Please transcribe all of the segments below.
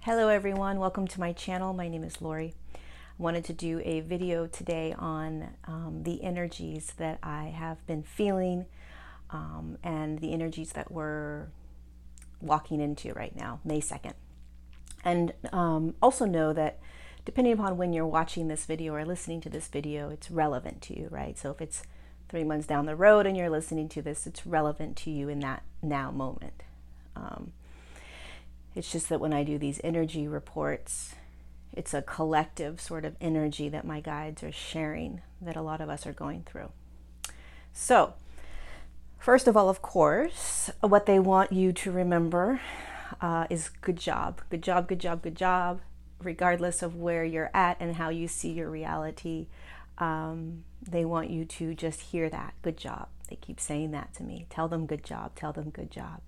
Hello everyone, welcome to my channel. My name is Lori. I wanted to do a video today on the energies that I have been feeling and the energies that we're walking into right now, May 2nd. And also know that depending upon when you're watching this video or listening to this video, it's relevant to you, right? So if it's 3 months down the road and you're listening to this, it's relevant to you in that now moment. It's just that when I do these energy reports, it's a collective sort of energy that my guides are sharing that a lot of us are going through. So, first of all, of course, what they want you to remember is good job. Good job, good job, good job, regardless of where you're at and how you see your reality. They want you to just hear that, good job. They keep saying that to me. Tell them good job, tell them good job.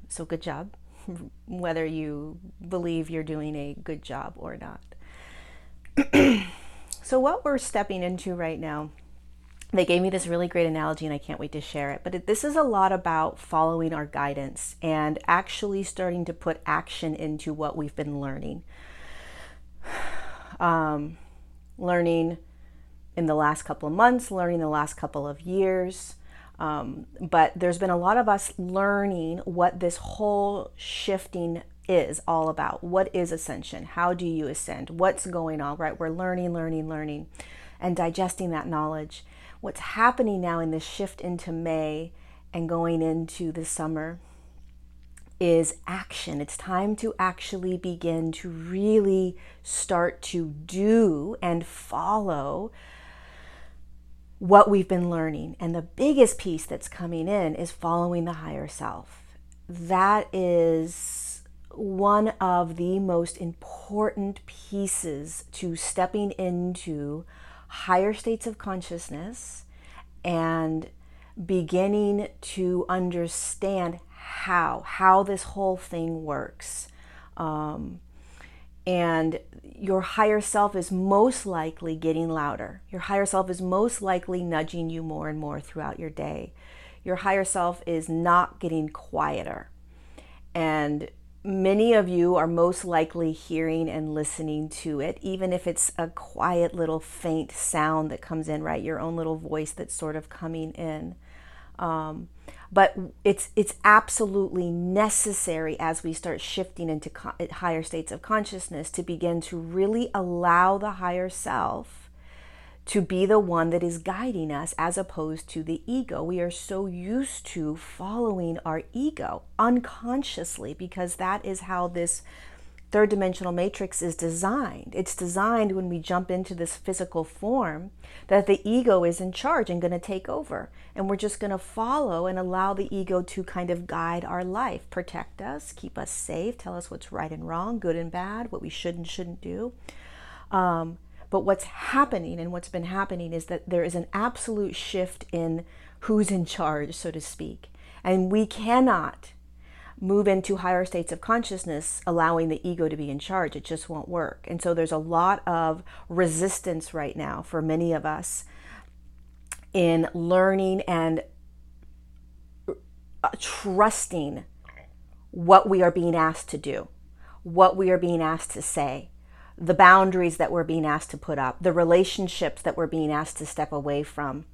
So good job, whether you believe you're doing a good job or not. So what we're stepping into right now, they gave me this really great analogy and I can't wait to share it, but this is a lot about following our guidance and actually starting to put action into what we've been learning. Learning in the last couple of months, learning the last couple of years. But there's been a lot of us learning what this whole shifting is all about. What is ascension? How do you ascend? What's going on, right? We're learning, and digesting that knowledge. What's happening now in this shift into May and going into the summer is action. It's time to actually begin to really start to do and follow what we've been learning. And the biggest piece that's coming in is following the higher self. That is one of the most important pieces to stepping into higher states of consciousness and beginning to understand how this whole thing works. And your higher self is most likely getting louder. Your higher self is most likely nudging you more and more throughout your day. Your higher self is not getting quieter. And many of you are most likely hearing and listening to it, even if it's a quiet little faint sound that comes in, right? Your own little voice that's sort of coming in. But it's absolutely necessary as we start shifting into higher states of consciousness to begin to really allow the higher self to be the one that is guiding us as opposed to the ego. We are so used to following our ego unconsciously because that is how this third dimensional matrix is designed. It's designed when we jump into this physical form that the ego is in charge and going to take over. And we're just going to follow and allow the ego to kind of guide our life, protect us, keep us safe, tell us what's right and wrong, good and bad, what we should and shouldn't do. But what's happening and what's been happening is that there is an absolute shift in who's in charge, so to speak. And we cannot move into higher states of consciousness allowing the ego to be in charge. It just won't work. And so there's a lot of resistance right now for many of us in learning and trusting what we are being asked to do, what we are being asked to say, the boundaries that we're being asked to put up, the relationships that we're being asked to step away from,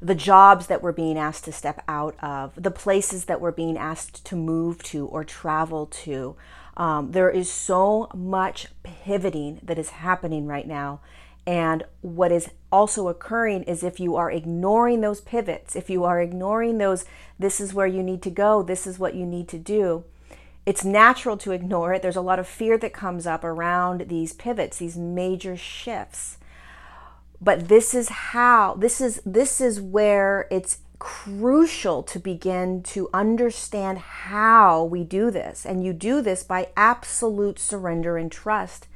the jobs that we're being asked to step out of, the places that we're being asked to move to or travel to. There is so much pivoting that is happening right now. And what is also occurring is if you are ignoring those pivots, if you are ignoring those, this is where you need to go, this is what you need to do, it's natural to ignore it. There's a lot of fear that comes up around these pivots, these major shifts. But this is where it's crucial to begin to understand how we do this. And you do this by absolute surrender and trust.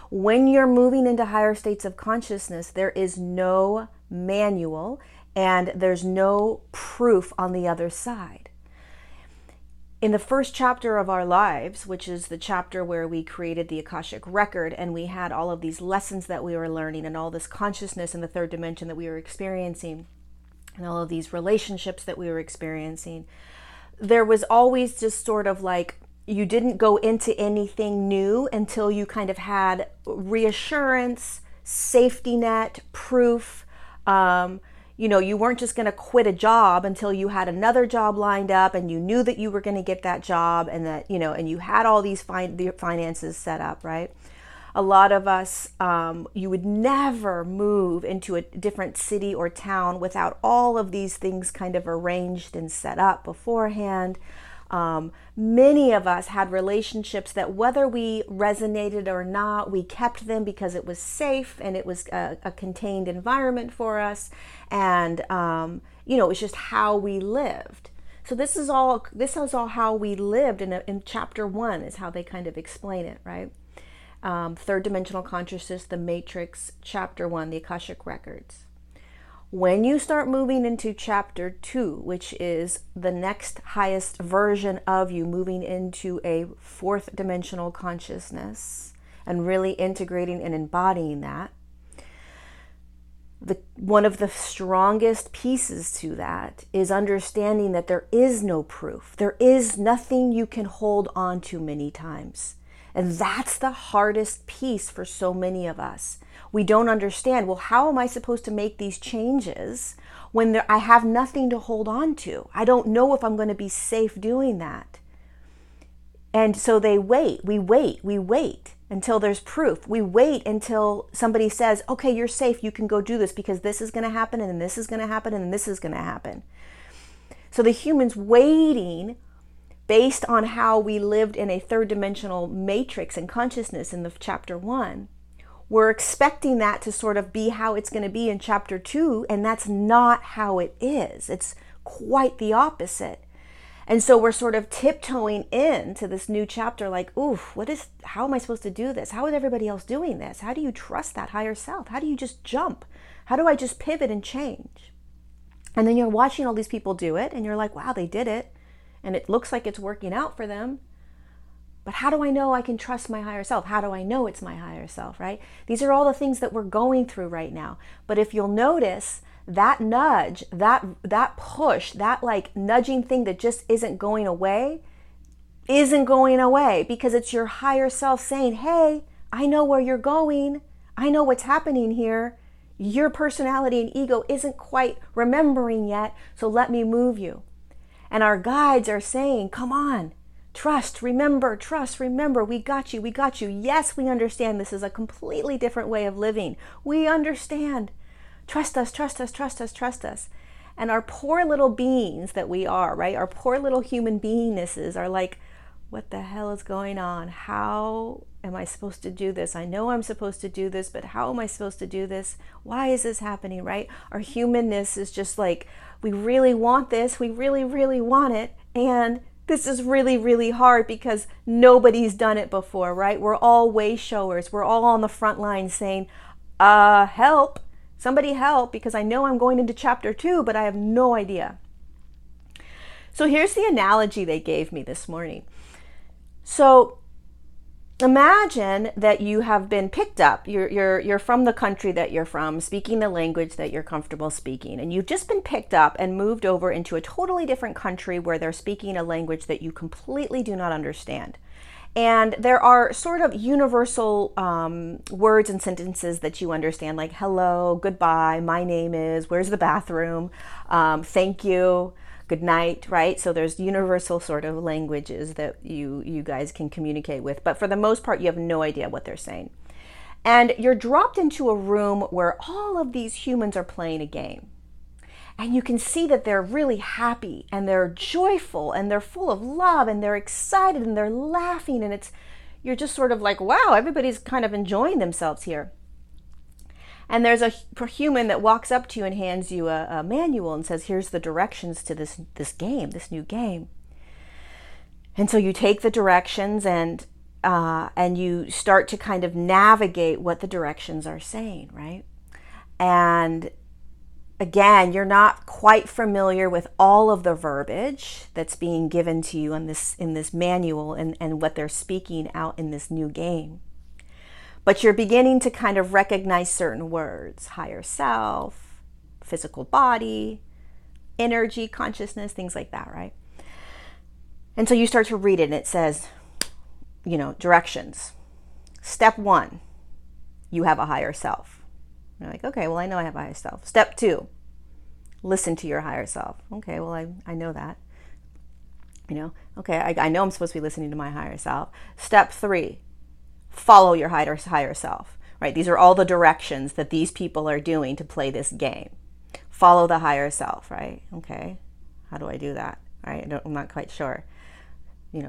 When you're moving into higher states of consciousness, there is no manual and there's no proof on the other side. In the first chapter of our lives, which is the chapter where we created the Akashic Record and we had all of these lessons that we were learning and all this consciousness in the third dimension that we were experiencing and all of these relationships that we were experiencing, there was always just sort of like You didn't go into anything new until you kind of had reassurance, safety net, proof. You weren't just going to quit a job until you had another job lined up and you knew that you were going to get that job, and that, and you had all these finances set up, right? A lot of us, you would never move into a different city or town without all of these things kind of arranged and set up beforehand. Many of us had relationships that, whether we resonated or not, we kept them because it was safe and it was a contained environment for us. And, it was just how we lived. So this is all how we lived in chapter 1 is how they kind of explain it, right? Third dimensional consciousness, the matrix, chapter 1, the Akashic records. When you start moving into chapter 2, which is the next highest version of you, moving into a fourth dimensional consciousness and really integrating and embodying that, one of the strongest pieces to that is understanding that there is no proof. There is nothing you can hold on to many times. And that's the hardest piece for so many of us. We don't understand, well, how am I supposed to make these changes when I have nothing to hold on to? I don't know if I'm going to be safe doing that. And so we wait until there's proof. We wait until somebody says, okay, you're safe, you can go do this because this is going to happen, and this is going to happen, and this is going to happen. So the humans waiting based on how we lived in a third dimensional matrix and consciousness in the chapter 1, we're expecting that to sort of be how it's going to be in chapter 2, and that's not how it is. It's quite the opposite. And so we're sort of tiptoeing into this new chapter like, oof, how am I supposed to do this? How is everybody else doing this? How do you trust that higher self? How do you just jump? How do I just pivot and change? And then you're watching all these people do it, and you're like, wow, they did it. And it looks like it's working out for them. But how do I know I can trust my higher self? How do I know it's my higher self, right? These are all the things that we're going through right now. But if you'll notice, that nudge, that push, that like nudging thing that just isn't going away because it's your higher self saying, hey, I know where you're going. I know what's happening here. Your personality and ego isn't quite remembering yet, so let me move you. And our guides are saying, come on, trust, remember, we got you. Yes, we understand this is a completely different way of living. We understand. Trust us. And our poor little beings that we are, right? Our poor little human beingnesses are like, what the hell is going on? How am I supposed to do this? I know I'm supposed to do this, but how am I supposed to do this? Why is this happening, right? Our humanness is just like, we really want this. We really, really want it. And this is really, really hard because nobody's done it before, right? We're all way showers. We're all on the front line saying, help, somebody help, because I know I'm going into chapter 2, but I have no idea. So here's the analogy they gave me this morning. So imagine that you have been picked up. You're from the country that you're from, speaking the language that you're comfortable speaking, and you've just been picked up and moved over into a totally different country where they're speaking a language that you completely do not understand. And there are sort of universal words and sentences that you understand, like hello, goodbye, my name is, where's the bathroom, thank you, good night, right? So there's universal sort of languages that you guys can communicate with. But for the most part, you have no idea what they're saying. And you're dropped into a room where all of these humans are playing a game. And you can see that they're really happy and they're joyful and they're full of love and they're excited and they're laughing. And you're just sort of like, wow, everybody's kind of enjoying themselves here. And there's a human that walks up to you and hands you a manual and says, here's the directions to this new game. And so you take the directions and you start to kind of navigate what the directions are saying, right? And again, you're not quite familiar with all of the verbiage that's being given to you in this manual and what they're speaking out in this new game. But you're beginning to kind of recognize certain words: higher self, physical body, energy, consciousness, things like that, right? And so you start to read it and it says, directions. Step 1, you have a higher self. You're like, okay, well, I know I have a higher self. Step 2, listen to your higher self. Okay, well, I know that. Okay, I know I'm supposed to be listening to my higher self. Step 3, follow your higher self, right? These are all the directions that these people are doing to play this game. Follow the higher self, right? Okay, how do I do that? Right? I'm not quite sure.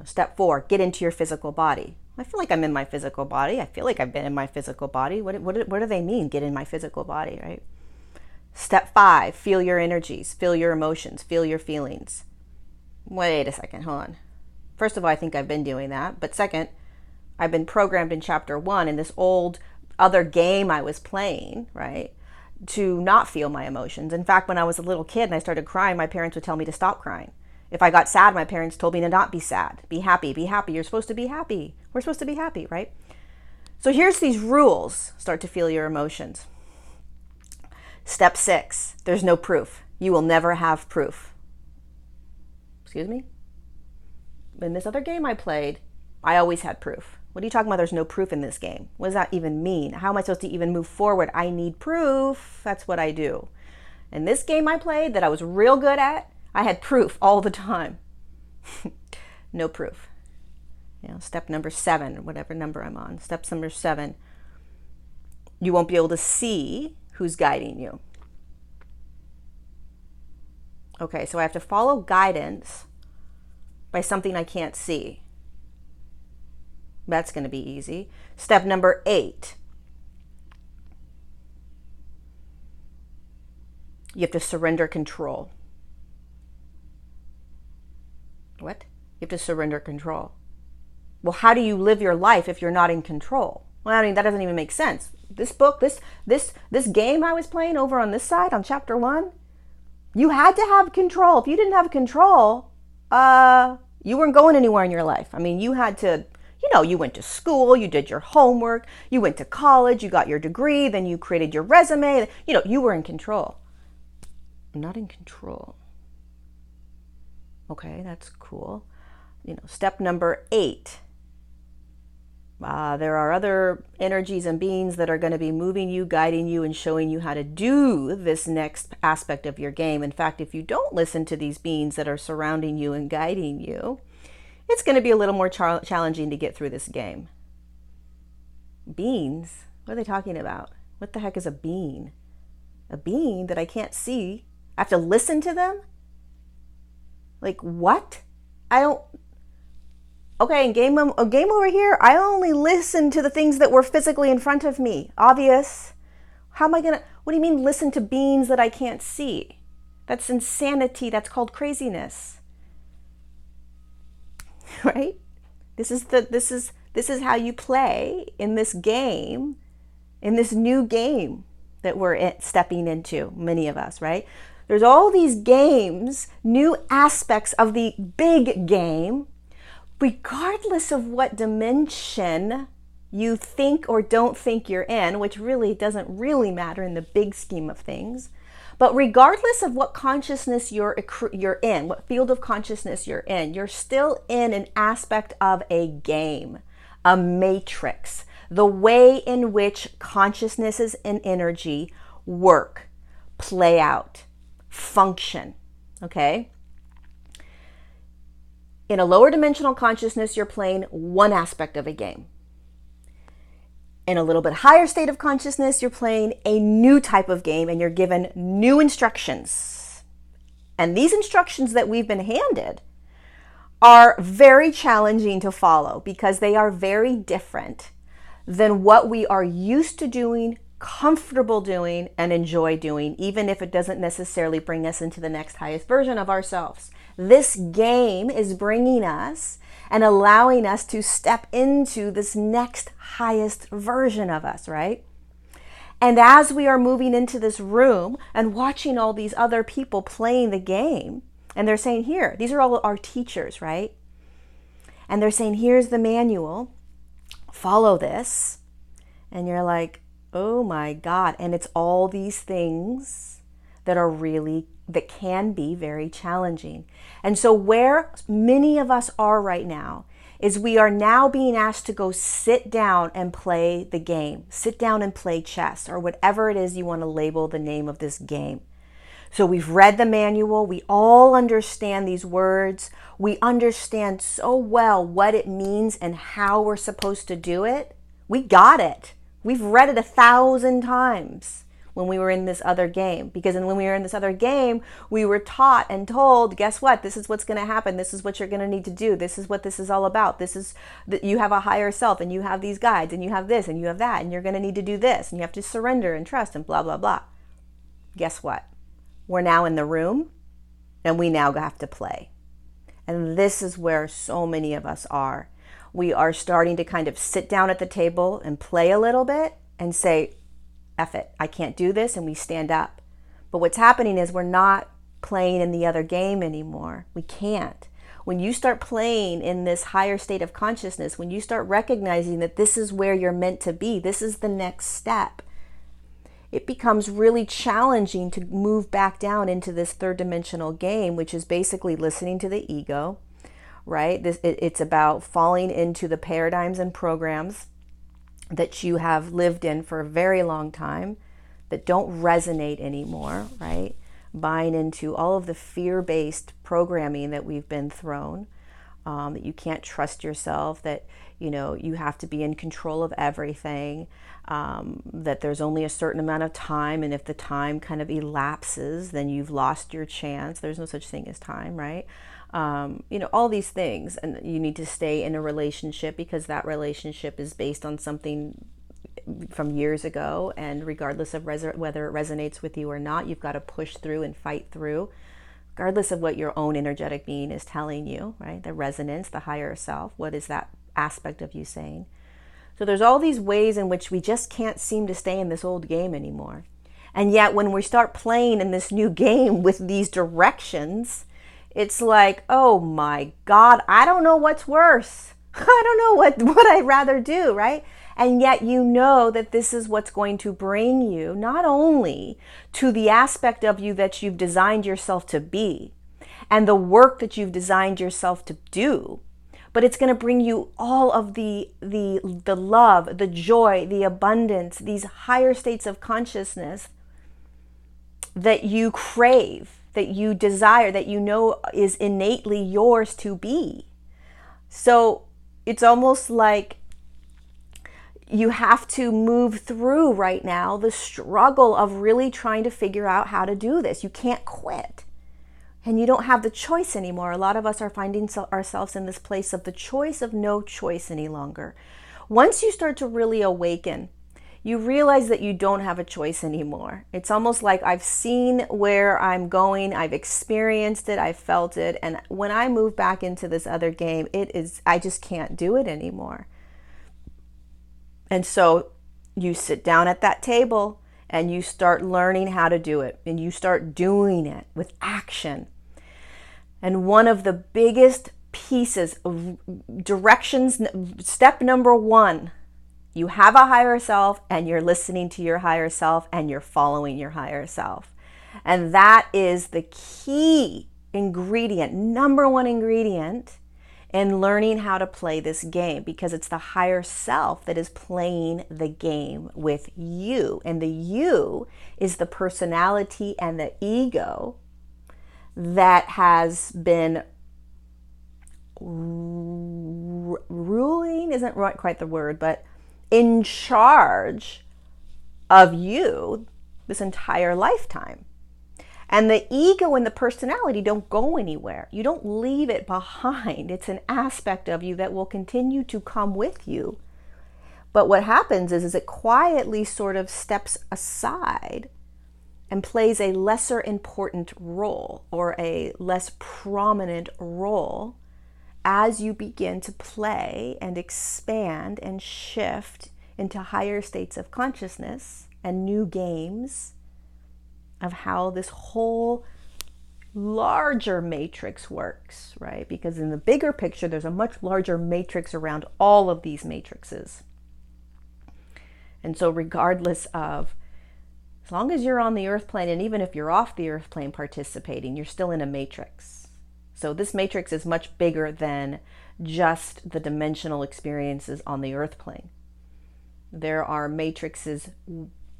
Step 4, get into your physical body. I feel like I'm in my physical body. I feel like I've been in my physical body. What do they mean, get in my physical body, right? Step 5, feel your energies, feel your emotions, feel your feelings. Wait a second, hold on. First of all, I think I've been doing that. But second, I've been programmed in chapter 1 in this old other game I was playing, right, to not feel my emotions. In fact, when I was a little kid and I started crying, my parents would tell me to stop crying. If I got sad, my parents told me to not be sad. Be happy, be happy. You're supposed to be happy. We're supposed to be happy, right? So here's these rules. Start to feel your emotions. Step 6, there's no proof. You will never have proof. Excuse me? In this other game I played, I always had proof. What are you talking about? There's no proof in this game. What does that even mean? How am I supposed to even move forward? I need proof. That's what I do. In this game I played that I was real good at, I had proof all the time. No proof. Step number 7, whatever number I'm on. Step number 7, you won't be able to see who's guiding you. Okay, so I have to follow guidance by something I can't see. That's going to be easy. Step number 8, you have to surrender control. What? You have to surrender control. Well, how do you live your life if you're not in control? Well, that doesn't even make sense. This book, this game I was playing over on this side, on chapter 1, you had to have control. If you didn't have control, you weren't going anywhere in your life. You had to, you went to school, you did your homework, you went to college, you got your degree, then you created your resume. You were in control. I'm not in control. Okay, that's cool. Step number 8. There are other energies and beings that are going to be moving you, guiding you, and showing you how to do this next aspect of your game. In fact, if you don't listen to these beings that are surrounding you and guiding you, it's going to be a little more challenging to get through this game. Beings? What are they talking about? What the heck is a being? A being that I can't see? I have to listen to them? Like, what? I don't... Okay, game over here, I only listen to the things that were physically in front of me. Obvious. How am I going to... What do you mean listen to beings that I can't see? That's insanity. That's called craziness. Right? This is how you play in this game, in this new game that we're stepping into, many of us, right? There's all these games, new aspects of the big game, regardless of what dimension you think or don't think you're in, which really doesn't really matter in the big scheme of things. But regardless of what consciousness you're in, what field of consciousness you're in, you're still in an aspect of a game, a matrix, the way in which consciousnesses and energy work, play out, function, okay? In a lower dimensional consciousness, you're playing one aspect of a game. In a little bit higher state of consciousness, you're playing a new type of game and you're given new instructions. And these instructions that we've been handed are very challenging to follow because they are very different than what we are used to doing, comfortable doing, and enjoy doing, even if it doesn't necessarily bring us into the next highest version of ourselves. This game is bringing us and allowing us to step into this next highest version of us, right? And as we are moving into this room and watching all these other people playing the game, and they're saying, here, these are all our teachers, right? And they're saying, here's the manual, follow this. And you're like, oh my God. And it's all these things that are really that can be very challenging. And so where many of us are right now is we are now being asked to go sit down and play the game. Sit down and play chess, or whatever it is you want to label the name of this game. So we've read the manual. We all understand these words. We understand so well what it means and how we're supposed to do it. We got it. We've read it 1,000 times when we were in this other game. Because when we were in this other game, we were taught and told, guess what? This is what's going to happen. This is what you're going to need to do. This is what this is all about. This is that you have a higher self, and you have these guides, and you have this, and you have that, and you're going to need to do this, and you have to surrender and trust and blah, blah, blah. Guess what? We're now in the room, and we now have to play. And this is where so many of us are. We are starting to kind of sit down at the table and play a little bit and say, F it, I can't do this, and we stand up. But what's happening is we're not playing in the other game anymore. We can't. When you start playing in this higher state of consciousness, when you start recognizing that this is where you're meant to be, this is the next step, it becomes really challenging to move back down into this third dimensional game, which is basically listening to the ego, right? It's about falling into the paradigms and programs that you have lived in for a very long time that don't resonate anymore, right? Buying into all of the fear-based programming that we've been thrown, that you can't trust yourself, that you have to be in control of everything, that there's only a certain amount of time, and if the time kind of elapses, then you've lost your chance. There's no such thing as time, right? All these things, and you need to stay in a relationship because that relationship is based on something from years ago, and regardless of whether it resonates with you or not, you've got to push through and fight through, regardless of what your own energetic being is telling you, right? The resonance, the higher self, what is that aspect of you saying? So there's all these ways in which we just can't seem to stay in this old game anymore. And yet when we start playing in this new game with these directions, it's like, oh my God, I don't know what's worse. I don't know what I'd rather do, right? And yet you know that this is what's going to bring you not only to the aspect of you that you've designed yourself to be and the work that you've designed yourself to do, but it's going to bring you all of the love, the joy, the abundance, these higher states of consciousness that you crave, that you desire, that you know is innately yours to be. So it's almost like you have to move through right now the struggle of really trying to figure out how to do this. You can't quit. And you don't have the choice anymore. A lot of us are finding ourselves in this place of the choice of no choice any longer. Once you start to really awaken, you realize that you don't have a choice anymore. It's almost like I've seen where I'm going, I've experienced it, I've felt it, and when I move back into this other game, I just can't do it anymore. And so you sit down at that table and you start learning how to do it, and you start doing it with action. And one of the biggest pieces of directions, step number 1, you have a higher self and you're listening to your higher self and you're following your higher self. And that is the key ingredient, number 1 ingredient in learning how to play this game, because it's the higher self that is playing the game with you. And the you is the personality and the ego that has been ruling, isn't quite the word, but in charge of you this entire lifetime. And the ego and the personality don't go anywhere. You don't leave it behind. It's an aspect of you that will continue to come with you. But what happens is it quietly sort of steps aside and plays a lesser important role, or a less prominent role, as you begin to play and expand and shift into higher states of consciousness and new games of how this whole larger matrix works, right? Because in the bigger picture, there's a much larger matrix around all of these matrices. And so regardless of As long as you're on the earth plane, and even if you're off the earth plane participating, you're still in a matrix. So this matrix is much bigger than just the dimensional experiences on the earth plane. There are matrices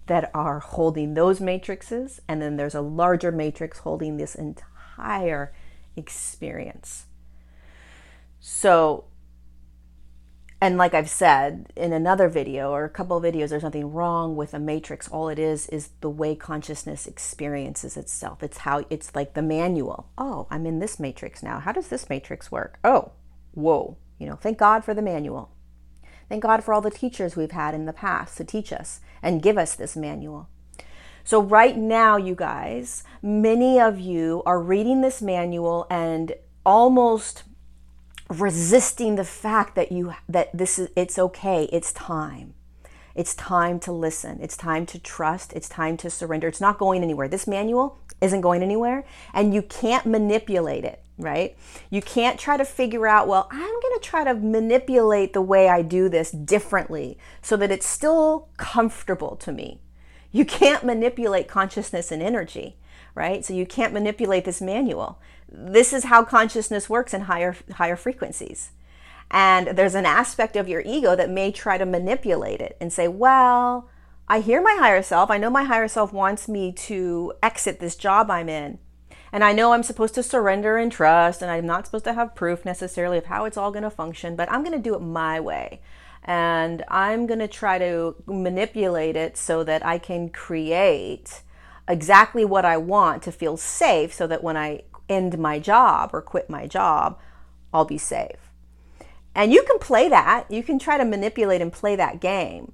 that are holding those matrices, and then there's a larger matrix holding this entire experience. So, and like I've said in another video or a couple of videos, there's nothing wrong with a matrix. All it is the way consciousness experiences itself. It's like the manual. Oh, I'm in this matrix now. How does this matrix work? Oh, whoa. Thank God for the manual. Thank God for all the teachers we've had in the past to teach us and give us this manual. So right now, you guys, many of you are reading this manual and almost resisting the fact that it's okay. It's time. It's time to listen. It's time to trust. It's time to surrender. It's not going anywhere. This manual isn't going anywhere, and you can't manipulate it, right? You can't try to figure out, well, I'm going to try to manipulate the way I do this differently so that it's still comfortable to me. You can't manipulate consciousness and energy, right? So you can't manipulate this manual. This is how consciousness works in higher frequencies. And there's an aspect of your ego that may try to manipulate it and say, well, I hear my higher self. I know my higher self wants me to exit this job I'm in. And I know I'm supposed to surrender and trust, and I'm not supposed to have proof necessarily of how it's all going to function, but I'm going to do it my way. And I'm going to try to manipulate it so that I can create exactly what I want to feel safe, so that when I end my job or quit my job, I'll be safe. And you can play that. You can try to manipulate and play that game.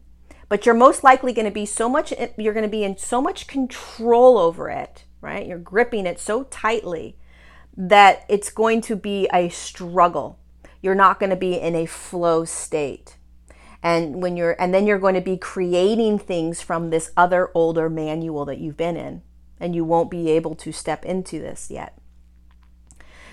But you're most likely going to be in so much control over it, right? You're gripping it so tightly that it's going to be a struggle. You're not going to be in a flow state. And then you're going to be creating things from this other older manual that you've been in, and you won't be able to step into this yet.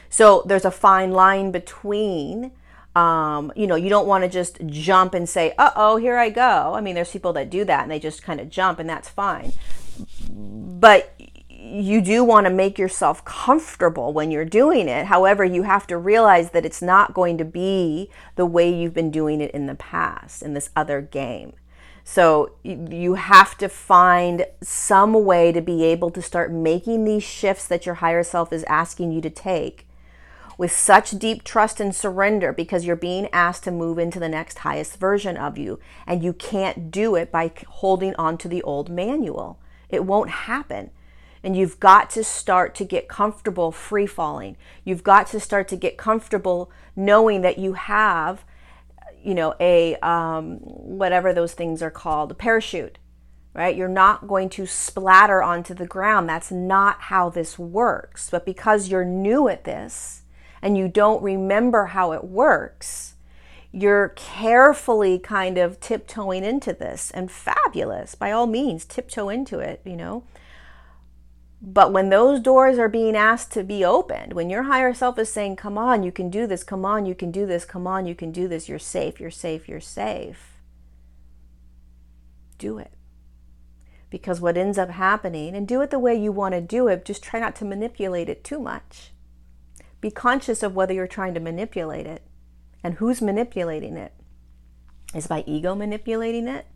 So there's a fine line between, you don't want to just jump and say, uh-oh, here I go. I mean, there's people that do that and they just kind of jump, and that's fine. But you do want to make yourself comfortable when you're doing it. However, you have to realize that it's not going to be the way you've been doing it in the past, in this other game. So you have to find some way to be able to start making these shifts that your higher self is asking you to take with such deep trust and surrender, because you're being asked to move into the next highest version of you. And you can't do it by holding on to the old manual. It won't happen. And you've got to start to get comfortable free falling. You've got to start to get comfortable knowing that you have, whatever those things are called, a parachute, right? You're not going to splatter onto the ground. That's not how this works. But because you're new at this and you don't remember how it works, you're carefully kind of tiptoeing into this, and fabulous. By all means, tiptoe into it, But when those doors are being asked to be opened, when your higher self is saying, come on, you can do this, come on, you can do this, come on, you can do this, you're safe, you're safe, you're safe, do it. Because what ends up happening, and do it the way you want to do it, just try not to manipulate it too much. Be conscious of whether you're trying to manipulate it and who's manipulating it. Is my ego manipulating it?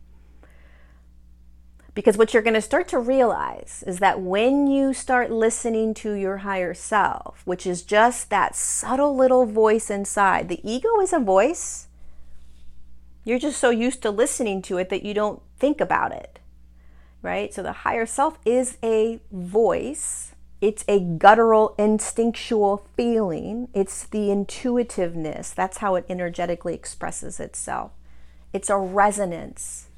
Because what you're going to start to realize is that when you start listening to your higher self, which is just that subtle little voice inside, the ego is a voice. You're just so used to listening to it that you don't think about it, right? So the higher self is a voice. It's a guttural, instinctual feeling. It's the intuitiveness. That's how it energetically expresses itself. It's a resonance.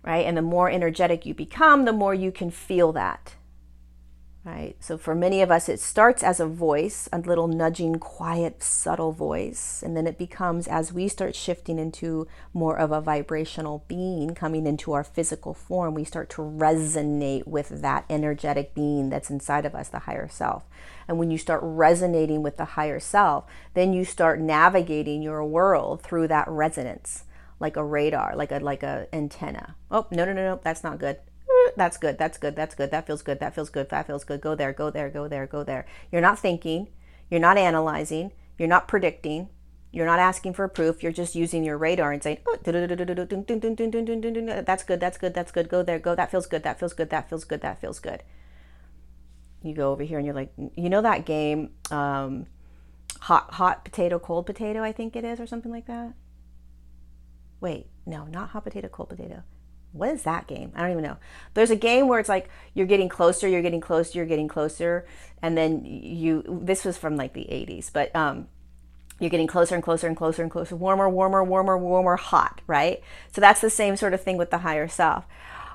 Right? And the more energetic you become, the more you can feel that. Right? So for many of us, it starts as a voice, a little nudging, quiet, subtle voice. And then it becomes, as we start shifting into more of a vibrational being, coming into our physical form, we start to resonate with that energetic being that's inside of us, the higher self. And when you start resonating with the higher self, then you start navigating your world through that resonance. Like a radar, like a antenna. Oh, no, that's not good. That's good. That's good. That's good. That feels good. That feels good. That feels good. Go there, go there, go there, go there. You're not thinking. You're not analyzing. You're not predicting. You're not asking for proof. You're just using your radar and saying, oh, that's good. That's good. That's good. Go there. Go. That feels good. That feels good. That feels good. That feels good. You go over here and you're like, you know that game, hot potato, cold potato, I think it is, or something like that. Wait, no, not hot potato, cold potato. What is that game? I don't even know. There's a game where it's like you're getting closer, you're getting closer, you're getting closer, and then this was from like the 80s, but you're getting closer and closer and closer and closer, warmer, warmer, warmer, warmer, hot, right? So that's the same sort of thing with the higher self.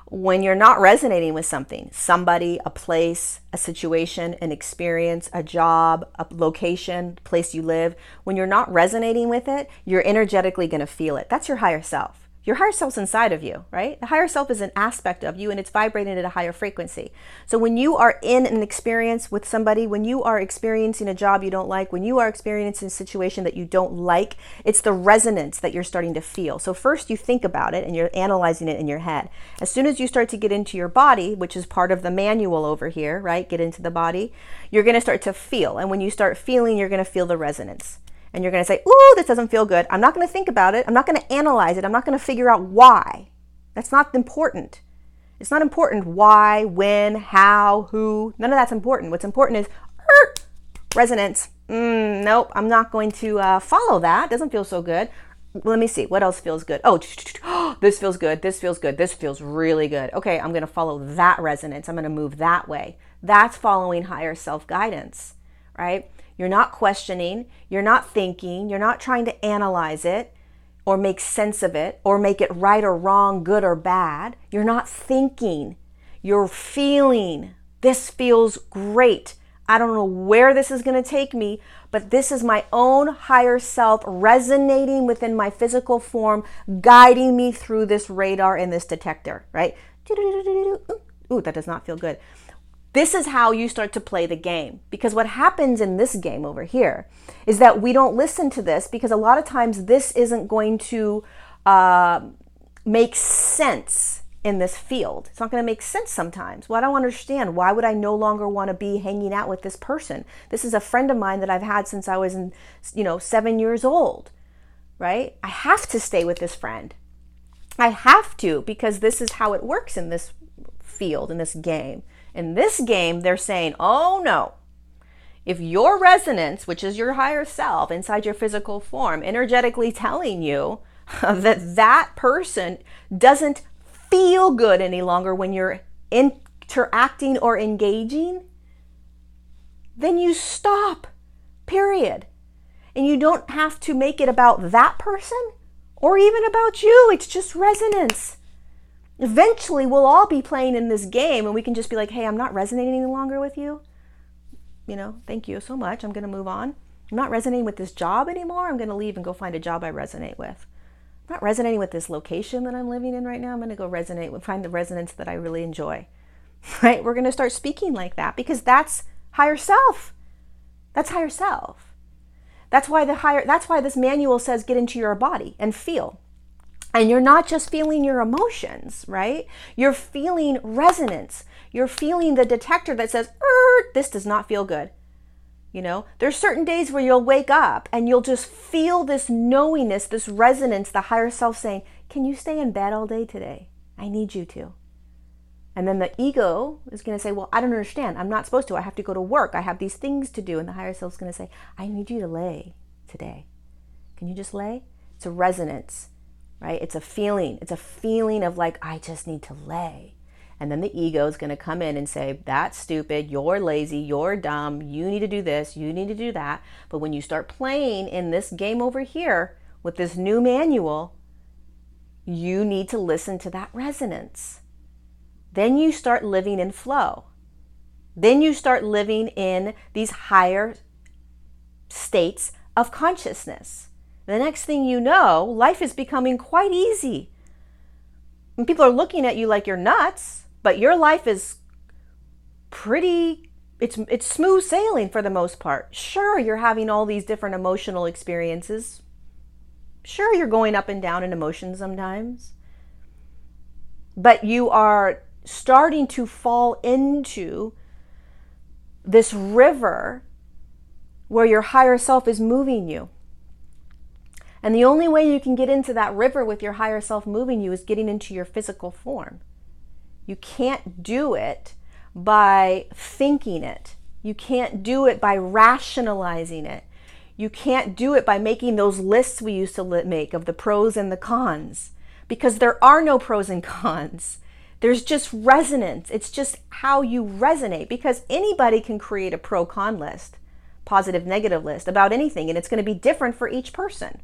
When you're not resonating with something, somebody, a place, a situation, an experience, a job, a location, place you live, when you're not resonating with it, you're energetically going to feel it. That's your higher self. Your higher self's inside of you, right? The higher self is an aspect of you and it's vibrating at a higher frequency. So when you are in an experience with somebody, when you are experiencing a job you don't like, when you are experiencing a situation that you don't like, it's the resonance that you're starting to feel. So first you think about it and you're analyzing it in your head. As soon as you start to get into your body, which is part of the manual over here, right? Get into the body, you're going to start to feel. And when you start feeling, you're going to feel the resonance. And you're going to say, ooh, this doesn't feel good. I'm not going to think about it. I'm not going to analyze it. I'm not going to figure out why. That's not important. It's not important why, when, how, who. None of that's important. What's important is resonance. Nope, I'm not going to follow that. Doesn't feel so good. Let me see. What else feels good? Oh, this feels good. This feels good. This feels really good. Okay, I'm going to follow that resonance. I'm going to move that way. That's following higher self-guidance, right? You're not questioning, you're not thinking, you're not trying to analyze it or make sense of it or make it right or wrong, good or bad. You're not thinking, you're feeling. This feels great. I don't know where this is going to take me, but this is my own higher self resonating within my physical form, guiding me through this radar and this detector, right? Ooh, that does not feel good. This is how you start to play the game. Because what happens in this game over here is that we don't listen to this because a lot of times this isn't going to make sense in this field. It's not going to make sense sometimes. Well, I don't understand. Why would I no longer want to be hanging out with this person? This is a friend of mine that I've had since I was 7 years old, right? I have to stay with this friend. I have to, because this is how it works in this field, in this game. In this game, they're saying, oh no, if your resonance, which is your higher self inside your physical form, energetically telling you that that person doesn't feel good any longer when you're interacting or engaging, then you stop, period. And you don't have to make it about that person or even about you. It's just resonance. Eventually, we'll all be playing in this game and we can just be like, hey, I'm not resonating any longer with you. Thank you so much. I'm going to move on. I'm not resonating with this job anymore. I'm going to leave and go find a job I resonate with. I'm not resonating with this location that I'm living in right now. I'm going to go find the resonance that I really enjoy. Right? We're going to start speaking like that because that's higher self. That's higher self. That's why this manual says get into your body and feel. And you're not just feeling your emotions, right? You're feeling resonance. You're feeling the detector that says, this does not feel good. There's certain days where you'll wake up and you'll just feel this knowingness, this resonance, the higher self saying, can you stay in bed all day today? I need you to. And then the ego is going to say, well, I don't understand. I'm not supposed to. I have to go to work. I have these things to do. And the higher self is going to say, I need you to lay today. Can you just lay? It's a resonance. Right? It's a feeling. It's a feeling of like, I just need to lay. And then the ego is going to come in and say, that's stupid. You're lazy. You're dumb. You need to do this. You need to do that. But when you start playing in this game over here with this new manual, you need to listen to that resonance. Then you start living in flow. Then you start living in these higher states of consciousness. The next thing you know, life is becoming quite easy. And people are looking at you like you're nuts, but your life is it's smooth sailing for the most part. Sure, you're having all these different emotional experiences. Sure, you're going up and down in emotions sometimes. But you are starting to fall into this river where your higher self is moving you. And the only way you can get into that river with your higher self moving you is getting into your physical form. You can't do it by thinking it. You can't do it by rationalizing it. You can't do it by making those lists we used to make of the pros and the cons, because there are no pros and cons. There's just resonance. It's just how you resonate, because anybody can create a pro-con list, positive, negative list about anything, and it's going to be different for each person,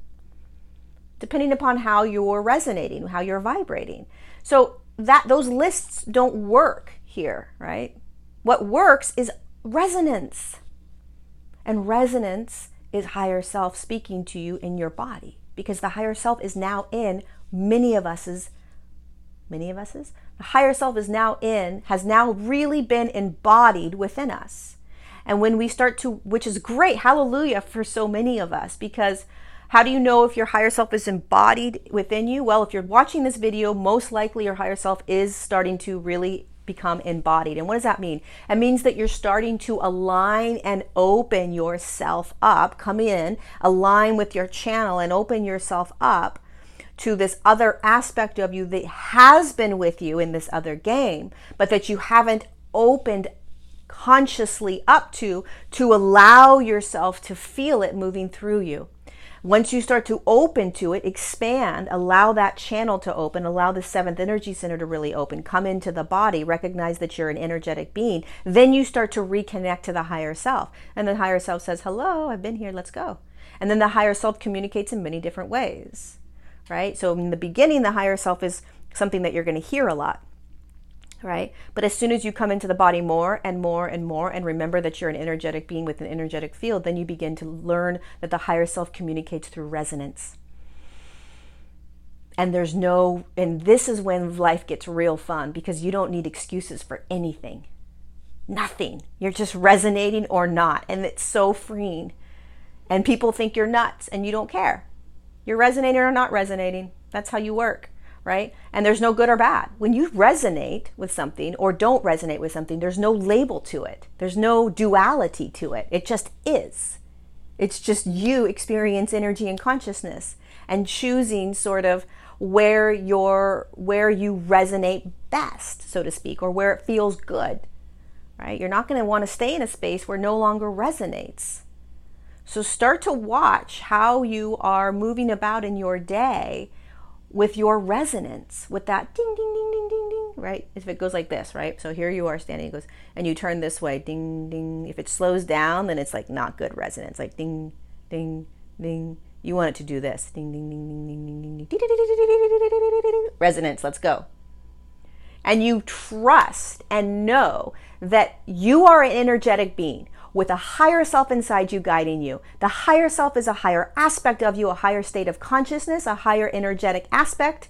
depending upon how you're resonating, how you're vibrating. So those lists don't work here, right? What works is resonance. And resonance is higher self speaking to you in your body, because the higher self is now in many of us's. The higher self has now really been embodied within us. And when we start to, which is great, hallelujah for so many of us, because how do you know if your higher self is embodied within you? Well, if you're watching this video, most likely your higher self is starting to really become embodied. And what does that mean? It means that you're starting to align and open yourself up, come in, align with your channel and open yourself up to this other aspect of you that has been with you in this other game, but that you haven't opened consciously up to allow yourself to feel it moving through you. Once you start to open to it, expand, allow that channel to open, allow the seventh energy center to really open, come into the body, recognize that you're an energetic being, then you start to reconnect to the higher self. And the higher self says, hello, I've been here, let's go. And then the higher self communicates in many different ways, right? So in the beginning, the higher self is something that you're going to hear a lot, right? But as soon as you come into the body more and more and more, and remember that you're an energetic being with an energetic field, then you begin to learn that the higher self communicates through resonance. And this is when life gets real fun, because you don't need excuses for anything. Nothing. You're just resonating or not. And it's so freeing. And people think you're nuts and you don't care. You're resonating or not resonating. That's how you work. Right? And there's no good or bad. When you resonate with something or don't resonate with something, there's no label to it. There's no duality to it. It just is. It's just you experience energy and consciousness and choosing sort of where you resonate best, so to speak, or where it feels good, right? You're not going to want to stay in a space where no longer resonates. So start to watch how you are moving about in your day with your resonance, with that ding, ding, ding, ding, ding, ding, right? If it goes like this, right? So here you are standing, it goes, and you turn this way, ding, ding. If it slows down, then it's like not good resonance, like ding, ding, ding. You want it to do this, ding, ding, ding, ding, ding, ding, ding, ding, resonance, let's go. And you trust and know that you are an energetic being with a higher self inside you guiding you. The higher self is a higher aspect of you, a higher state of consciousness, a higher energetic aspect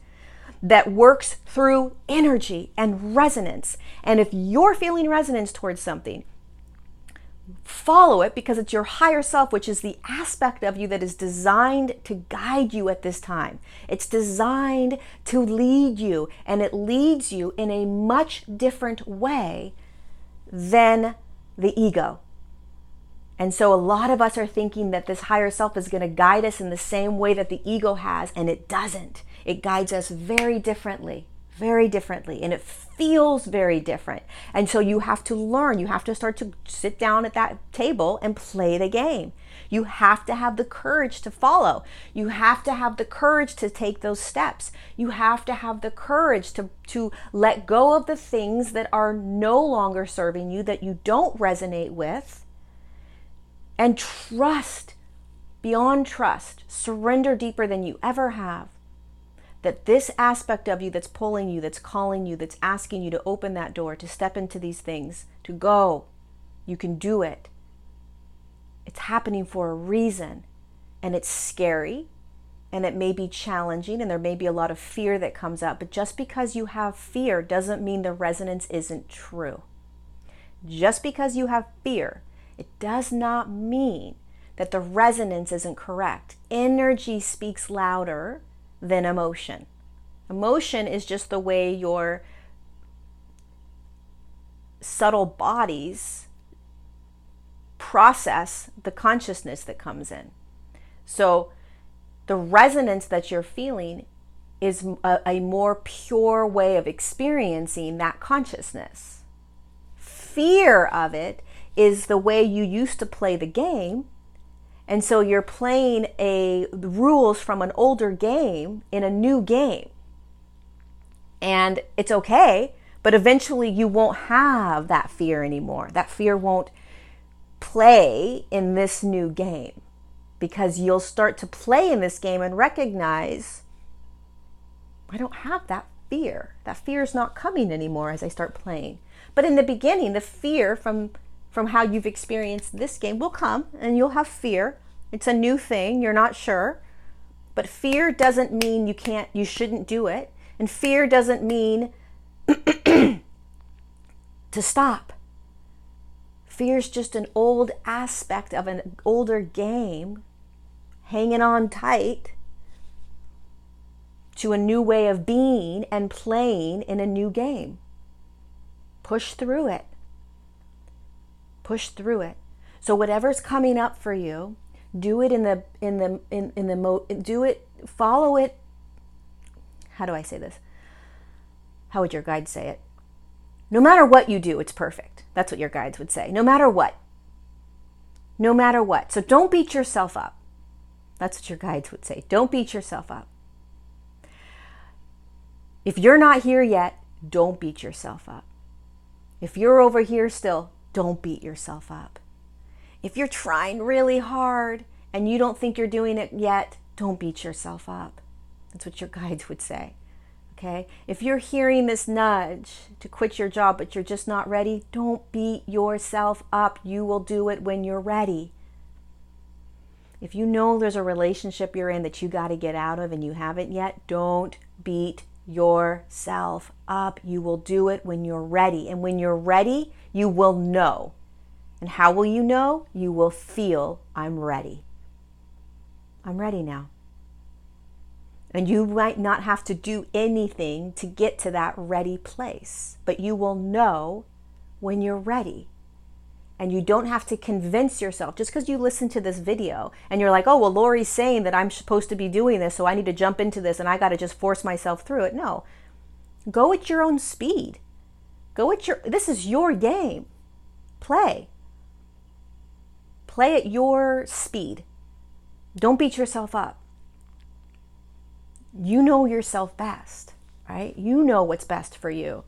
that works through energy and resonance. And if you're feeling resonance towards something, follow it, because it's your higher self, which is the aspect of you that is designed to guide you at this time. It's designed to lead you, and it leads you in a much different way than the ego. And so a lot of us are thinking that this higher self is going to guide us in the same way that the ego has, and it doesn't. It guides us very differently, and it feels very different. And so you have to learn, you have to start to sit down at that table and play the game. You have to have the courage to follow. You have to have the courage to take those steps. You have to have the courage to let go of the things that are no longer serving you, that you don't resonate with. And trust, beyond trust, surrender deeper than you ever have, that this aspect of you that's pulling you, that's calling you, that's asking you to open that door, to step into these things, to go, you can do it. It's happening for a reason, and it's scary, and it may be challenging, and there may be a lot of fear that comes up, but just because you have fear doesn't mean the resonance isn't true. Just because you have fear, it does not mean that the resonance isn't correct. Energy speaks louder than emotion. Emotion is just the way your subtle bodies process the consciousness that comes in. So the resonance that you're feeling is a more pure way of experiencing that consciousness. Fear of it is the way you used to play the game. And so you're playing the rules from an older game in a new game. And it's okay, but eventually you won't have that fear anymore. That fear won't play in this new game, because you'll start to play in this game and recognize, I don't have that fear. That fear is not coming anymore as I start playing. But in the beginning, the fear from how you've experienced this game will come, and you'll have fear. It's a new thing. You're not sure. But fear doesn't mean you shouldn't do it. And fear doesn't mean to stop. Fear is just an old aspect of an older game hanging on tight to a new way of being and playing in a new game. Push through it. Push through it. So whatever's coming up for you, do it follow it. How do I say this? How would your guides say it? No matter what you do, it's perfect. That's what your guides would say. No matter what. No matter what. So don't beat yourself up. That's what your guides would say. Don't beat yourself up. If you're not here yet, don't beat yourself up. If you're over here still, don't beat yourself up. If you're trying really hard and you don't think you're doing it yet, don't beat yourself up. That's what your guides would say. Okay? If you're hearing this nudge to quit your job, but you're just not ready, don't beat yourself up. You will do it when you're ready. If you know there's a relationship you're in that you got to get out of and you haven't yet, don't beat yourself up. You will do it when you're ready. And when you're ready, you will know. And how will you know? You will feel, I'm ready. I'm ready now. And you might not have to do anything to get to that ready place, but you will know when you're ready. And you don't have to convince yourself, just because you listen to this video and you're like, oh, well, Lori's saying that I'm supposed to be doing this, so I need to jump into this and I got to just force myself through it. No, go at your own speed. This is your game. Play at your speed. Don't beat yourself up. You know yourself best, right? You know what's best for you.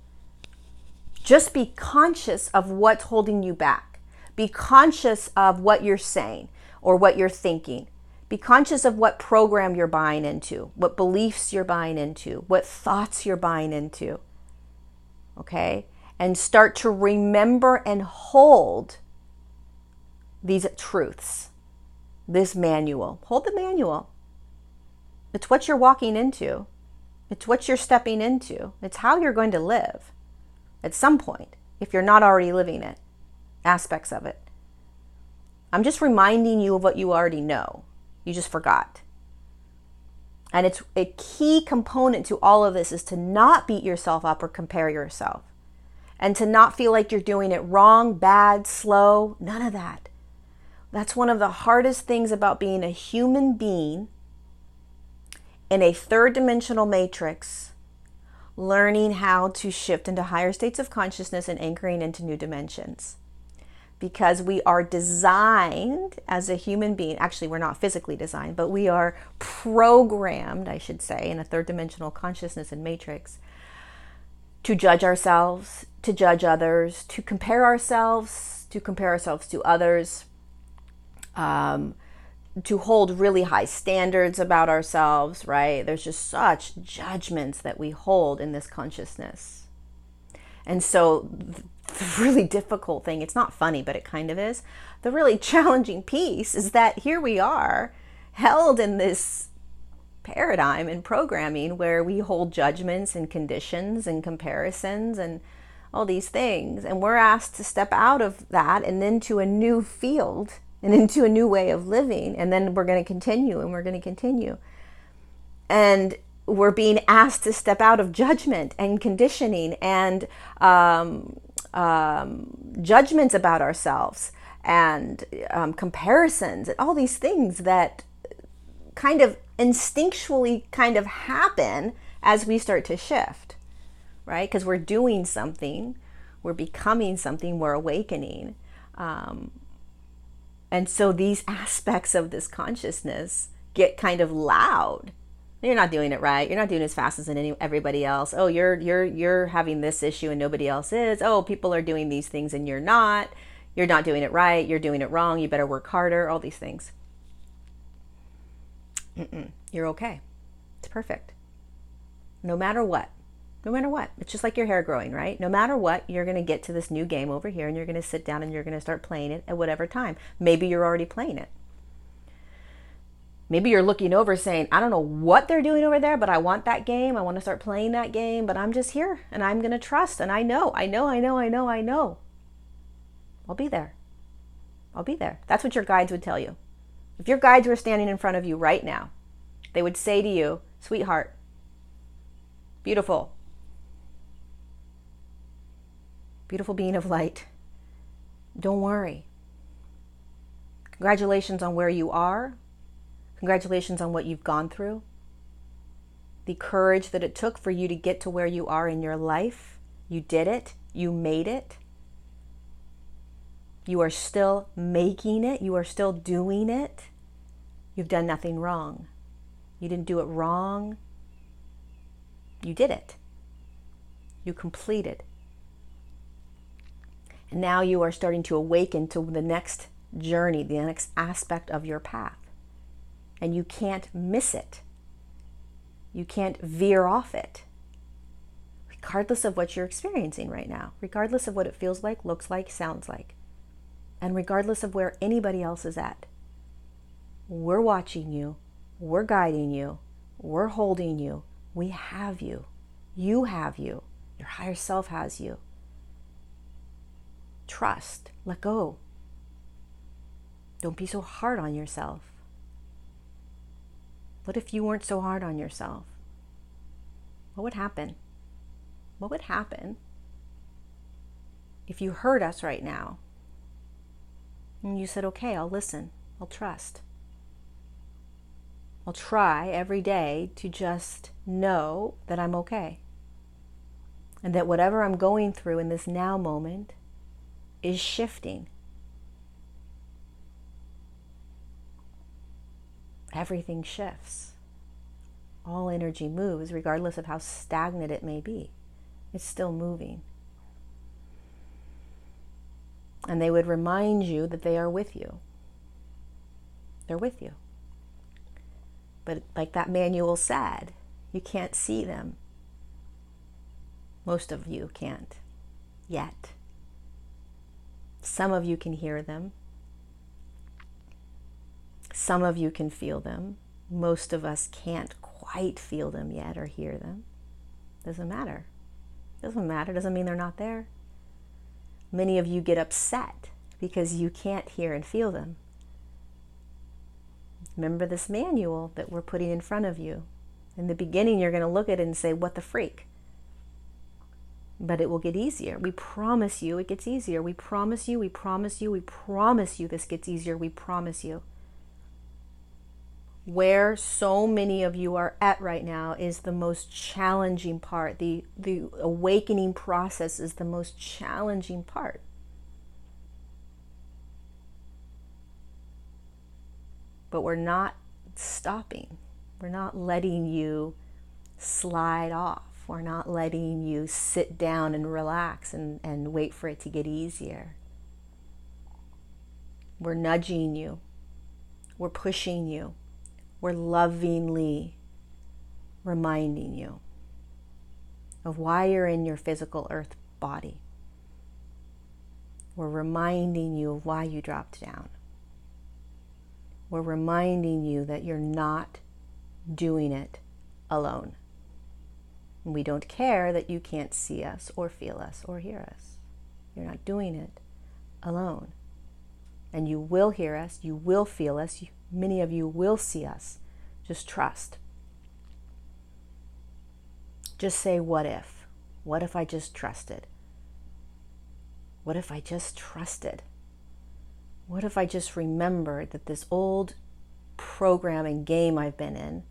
Just be conscious of what's holding you back. Be conscious of what you're saying or what you're thinking. Be conscious of what program you're buying into, what beliefs you're buying into, what thoughts you're buying into. Okay? And start to remember and hold these truths, this manual. Hold the manual. It's what you're walking into. It's what you're stepping into. It's how you're going to live at some point, if you're not already living it, aspects of it. I'm just reminding you of what you already know. You just forgot. And it's a key component to all of this is to not beat yourself up or compare yourself. And to not feel like you're doing it wrong, bad, slow, none of that. That's one of the hardest things about being a human being in a third dimensional matrix, learning how to shift into higher states of consciousness and anchoring into new dimensions. Because we are designed as a human being, actually we're not physically designed, but we are programmed, I should say, in a third dimensional consciousness and matrix to judge ourselves, to judge others, to compare ourselves to others, to hold really high standards about ourselves, right? There's just such judgments that we hold in this consciousness. And so the really difficult thing, it's not funny, but it kind of is. The really challenging piece is that here we are held in this paradigm and programming where we hold judgments and conditions and comparisons and all these things. And we're asked to step out of that and into a new field and into a new way of living. And then we're going to continue and we're going to continue. And we're being asked to step out of judgment and conditioning and judgments about ourselves, and comparisons, and all these things that kind of instinctually kind of happen as we start to shift, right? Because we're doing something, we're becoming something, we're awakening. And so these aspects of this consciousness get kind of loud. You're not doing it right. You're not doing it as fast as everybody else. Oh, you're having this issue and nobody else is. Oh, people are doing these things and you're not. You're not doing it right. You're doing it wrong. You better work harder. All these things. You're okay. It's perfect. No matter what. No matter what. It's just like your hair growing, right? No matter what, you're going to get to this new game over here and you're going to sit down and you're going to start playing it at whatever time. Maybe you're already playing it. Maybe you're looking over saying, I don't know what they're doing over there, but I want that game. I want to start playing that game, but I'm just here and I'm going to trust. And I know. I'll be there. I'll be there. That's what your guides would tell you. If your guides were standing in front of you right now, they would say to you, sweetheart, beautiful being of light, don't worry. Congratulations on where you are. Congratulations on what you've gone through. The courage that it took for you to get to where you are in your life. You did it. You made it. You are still making it. You are still doing it. You've done nothing wrong. You didn't do it wrong. You did it. You completed. And now you are starting to awaken to the next journey, the next aspect of your path. And you can't miss it. You can't veer off it. Regardless of what you're experiencing right now. Regardless of what it feels like, looks like, sounds like. And regardless of where anybody else is at. We're watching you. We're guiding you. We're holding you. We have you. You have you. Your higher self has you. Trust. Let go. Don't be so hard on yourself. What if you weren't so hard on yourself? What would happen? What would happen if you heard us right now and you said, okay, I'll listen. I'll trust. I'll try every day to just know that I'm okay. And that whatever I'm going through in this now moment is shifting. Everything shifts. All energy moves, regardless of how stagnant it may be. It's still moving. And they would remind you that they are with you. They're with you. But like that manual said, you can't see them. Most of you can't yet. Some of you can hear them. Some of you can feel them. Most of us can't quite feel them yet or hear them. Doesn't matter. Doesn't matter. Doesn't mean they're not there. Many of you get upset because you can't hear and feel them. Remember this manual that we're putting in front of you. In the beginning, you're going to look at it and say, what the freak? But it will get easier. We promise you it gets easier. We promise you, we promise you, we promise you this gets easier. We promise you. Where so many of you are at right now is the most challenging part. The awakening process is the most challenging part. But we're not stopping. We're not letting you slide off. We're not letting you sit down and relax and wait for it to get easier. We're nudging you. We're pushing you. We're lovingly reminding you of why you're in your physical earth body. We're reminding you of why you dropped down. We're reminding you that you're not doing it alone. We don't care that you can't see us or feel us or hear us. You're not doing it alone. And you will hear us, you will feel us, many of you will see us. Just trust. Just say, what if? What if I just trusted? What if I just trusted? What if I just remembered that this old program and game I've been in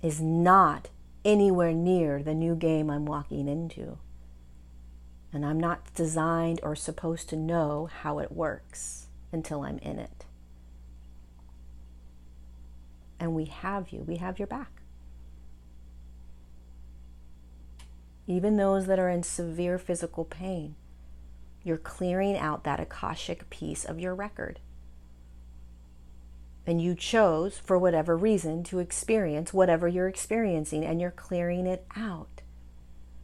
is not anywhere near the new game I'm walking into? And I'm not designed or supposed to know how it works until I'm in it. And we have you. We have your back. Even those that are in severe physical pain, you're clearing out that Akashic piece of your record. And you chose, for whatever reason, to experience whatever you're experiencing, and you're clearing it out.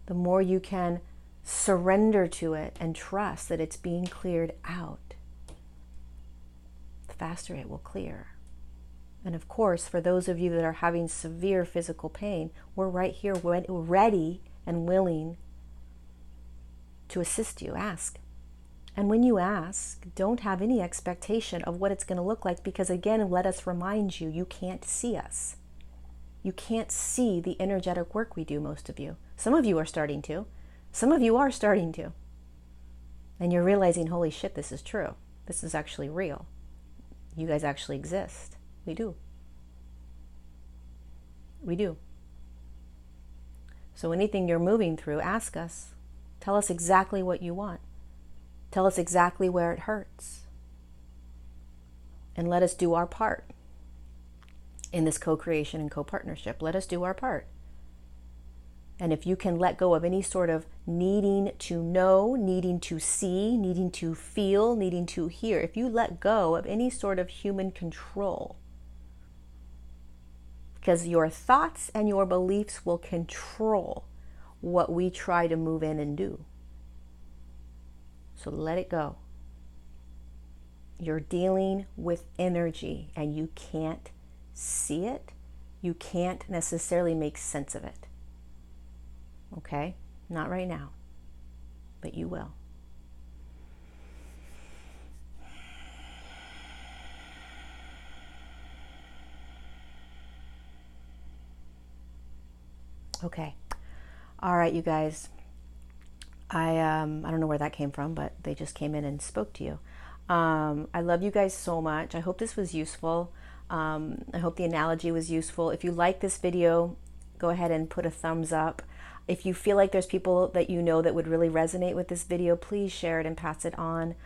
The more you can surrender to it and trust that it's being cleared out, the faster it will clear. And of course, for those of you that are having severe physical pain, we're right here ready and willing to assist you. Ask. And when you ask, don't have any expectation of what it's going to look like, because again, let us remind you, you can't see us. You can't see the energetic work we do, most of you. Some of you are starting to. Some of you are starting to. And you're realizing, holy shit, this is true. This is actually real. You guys actually exist. We do. We do. So anything you're moving through, ask us. Tell us exactly what you want. Tell us exactly where it hurts. And let us do our part in this co-creation and co-partnership. Let us do our part. And if you can let go of any sort of needing to know, needing to see, needing to feel, needing to hear, if you let go of any sort of human control, because your thoughts and your beliefs will control what we try to move in and do. So let it go. You're dealing with energy and you can't see it. You can't necessarily make sense of it. Okay? Not right now, but you will. Okay. All right, you guys. I don't know where that came from, but they just came in and spoke to you. I love you guys so much. I hope this was useful. I hope the analogy was useful. If you like this video, go ahead and put a thumbs up. If you feel like there's people that you know that would really resonate with this video, please share it and pass it on.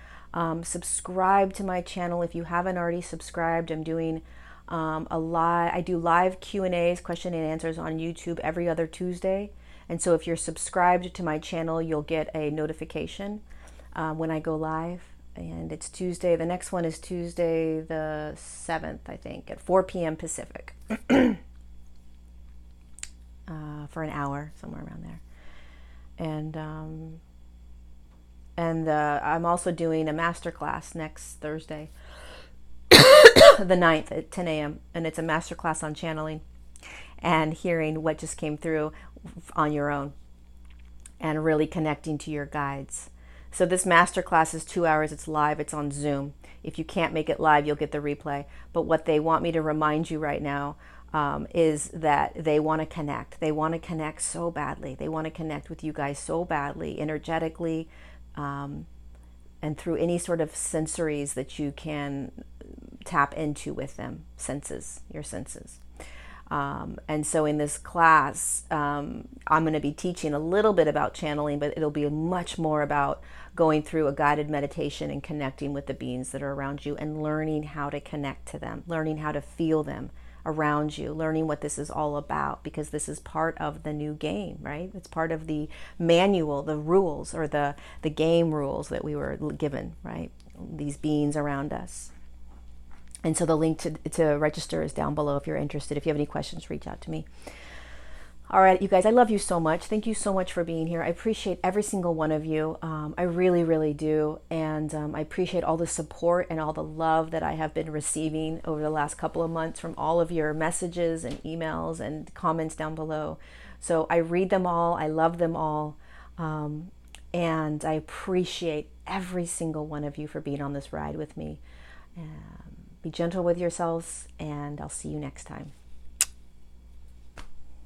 Subscribe to my channel if you haven't already subscribed. I'm doing I do live Q&As, question and answers on YouTube every other Tuesday. And so if you're subscribed to my channel, you'll get a notification when I go live. And it's Tuesday. The next one is Tuesday the 7th, I think, at 4 p.m. Pacific. For an hour, somewhere around there. And I'm also doing a masterclass next Thursday, the 9th at 10 a.m. And it's a masterclass on channeling and hearing what just came through on your own and really connecting to your guides. So this masterclass is 2 hours. It's live. It's on Zoom. If you can't make it live, you'll get the replay. But what they want me to remind you right now is that they want to connect. They want to connect so badly. They want to connect with you guys so badly, energetically, and through any sort of sensories that you can tap into with them, your senses. And so in this class, I'm going to be teaching a little bit about channeling, but it'll be much more about going through a guided meditation and connecting with the beings that are around you and learning how to connect to them, learning how to feel them around you, learning what this is all about, because this is part of the new game, right? It's part of the manual, the rules, or the game rules that we were given, right? These beings around us. And so the link to register is down below if you're interested. If you have any questions, reach out to me. All right, you guys, I love you so much. Thank you so much for being here. I appreciate every single one of you. I really, really do. And I appreciate all the support and all the love that I have been receiving over the last couple of months from all of your messages and emails and comments down below. So I read them all. I love them all. And I appreciate every single one of you for being on this ride with me. Be gentle with yourselves, and I'll see you next time.